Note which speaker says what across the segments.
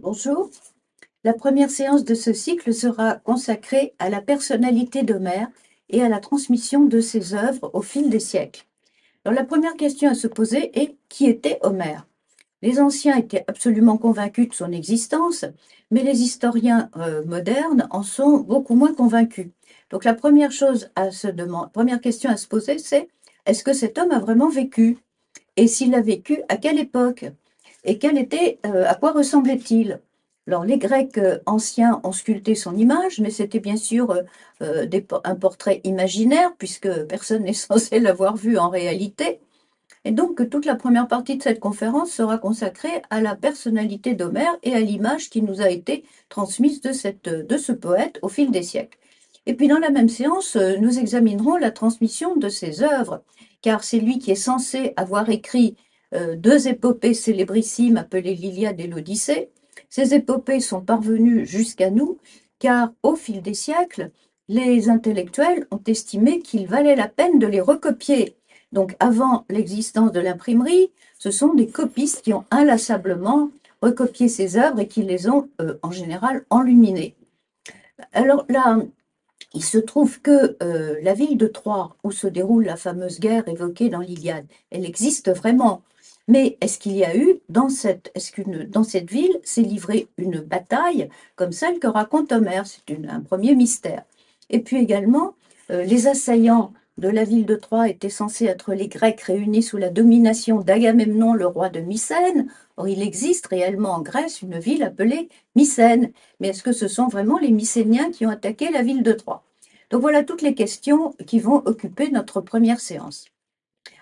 Speaker 1: Bonjour. La première séance de ce cycle sera consacrée à la personnalité d'Homère et à la transmission de ses œuvres au fil des siècles. Alors, la première question à se poser est: qui était Homère? Les anciens étaient absolument convaincus de son existence, mais les historiens modernes en sont beaucoup moins convaincus. Donc la première question à se poser, c'est: est-ce que cet homme a vraiment vécu? Et s'il a vécu, à quelle époque? Et à quoi ressemblait-il? Alors, les Grecs anciens ont sculpté son image, mais c'était bien sûr un portrait imaginaire, puisque personne n'est censé l'avoir vu en réalité. Et donc, toute la première partie de cette conférence sera consacrée à la personnalité d'Homère et à l'image qui nous a été transmise de ce poète au fil des siècles. Et puis, dans la même séance, nous examinerons la transmission de ses œuvres, car c'est lui qui est censé avoir écrit deux épopées célébrissimes appelées l'Iliade et l'Odyssée. Ces épopées sont parvenues jusqu'à nous, car au fil des siècles, les intellectuels ont estimé qu'il valait la peine de les recopier. Donc, avant l'existence de l'imprimerie, ce sont des copistes qui ont inlassablement recopié ces œuvres et qui les ont, en général, enluminées. Alors là, il se trouve que la ville de Troie, où se déroule la fameuse guerre évoquée dans l'Iliade, elle existe vraiment. Mais est-ce qu'il y a eu, dans cette ville, s'est livrée une bataille comme celle que raconte Homère? C'est un premier mystère. Et puis également, les assaillants de la ville de Troie étaient censés être les Grecs réunis sous la domination d'Agamemnon, le roi de Mycène. Or, il existe réellement en Grèce une ville appelée Mycène. Mais est-ce que ce sont vraiment les Mycéniens qui ont attaqué la ville de Troie? Donc voilà toutes les questions qui vont occuper notre première séance.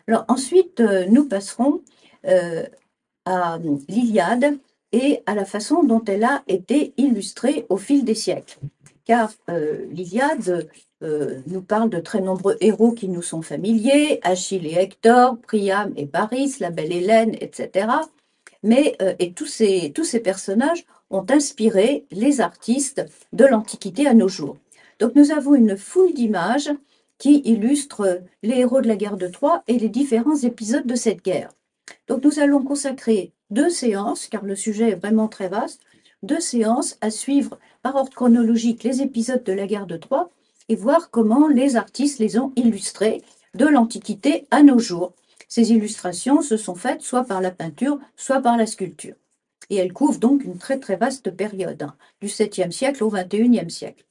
Speaker 1: Alors ensuite, nous passerons à l'Iliade et à la façon dont elle a été illustrée au fil des siècles. Car l'Iliade nous parle de très nombreux héros qui nous sont familiers: Achille et Hector, Priam et Paris, la belle Hélène, etc. Mais tous ces personnages ont inspiré les artistes de l'Antiquité à nos jours. Donc nous avons une foule d'images qui illustrent les héros de la guerre de Troie et les différents épisodes de cette guerre. Donc nous allons consacrer 2 séances, car le sujet est vraiment très vaste, 2 séances à suivre par ordre chronologique les épisodes de la guerre de Troie et voir comment les artistes les ont illustrés de l'Antiquité à nos jours. Ces illustrations se sont faites soit par la peinture, soit par la sculpture. Et elles couvrent donc une très très vaste période, du 7e siècle au 21e siècle.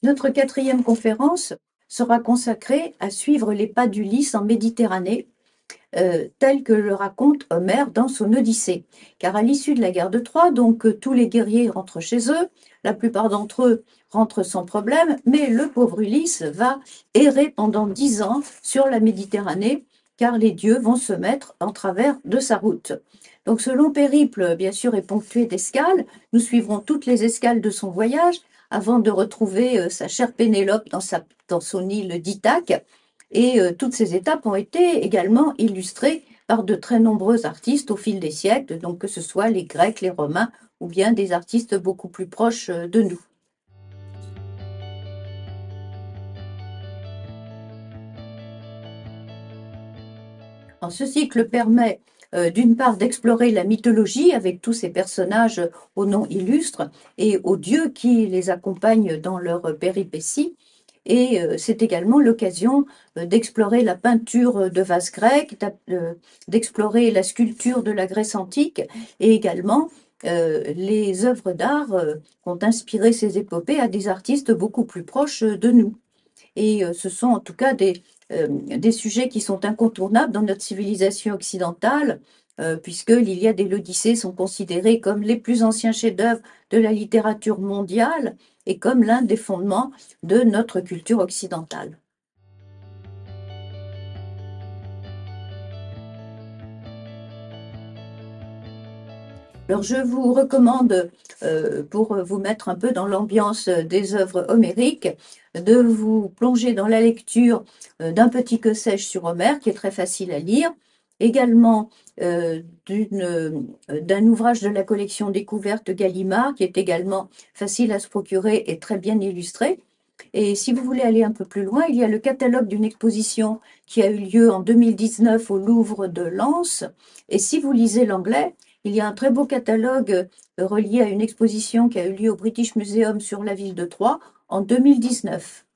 Speaker 1: Notre 4e conférence sera consacrée à suivre les pas d'Ulysse en Méditerranée, tel que le raconte Homère dans son Odyssée. Car à l'issue de la guerre de Troie, donc tous les guerriers rentrent chez eux, la plupart d'entre eux rentrent sans problème, mais le pauvre Ulysse va errer pendant 10 ans sur la Méditerranée, car les dieux vont se mettre en travers de sa route. Donc ce long périple, bien sûr, est ponctué d'escales. Nous suivrons toutes les escales de son voyage avant de retrouver sa chère Pénélope dans son île d'Ithaque. Et toutes ces étapes ont été également illustrées par de très nombreux artistes au fil des siècles, donc que ce soit les Grecs, les Romains ou bien des artistes beaucoup plus proches de nous. Alors, ce cycle permet d'une part d'explorer la mythologie avec tous ces personnages aux noms illustres et aux dieux qui les accompagnent dans leurs péripéties. Et c'est également l'occasion d'explorer la peinture de vases grecs, d'explorer la sculpture de la Grèce antique et également les œuvres d'art qui ont inspiré ces épopées à des artistes beaucoup plus proches de nous. Et ce sont en tout cas des sujets qui sont incontournables dans notre civilisation occidentale, puisque l'Iliade et l'Odyssée sont considérés comme les plus anciens chefs-d'œuvre de la littérature mondiale et comme l'un des fondements de notre culture occidentale. Alors, je vous recommande, pour vous mettre un peu dans l'ambiance des œuvres homériques, de vous plonger dans la lecture d'un petit que sais-je sur Homère, qui est très facile à lire, également d'un ouvrage de la collection Découverte Gallimard, qui est également facile à se procurer et très bien illustré. Et si vous voulez aller un peu plus loin, il y a le catalogue d'une exposition qui a eu lieu en 2019 au Louvre de Lens. Et si vous lisez l'anglais, il y a un très beau catalogue relié à une exposition qui a eu lieu au British Museum sur la ville de Troyes en 2019.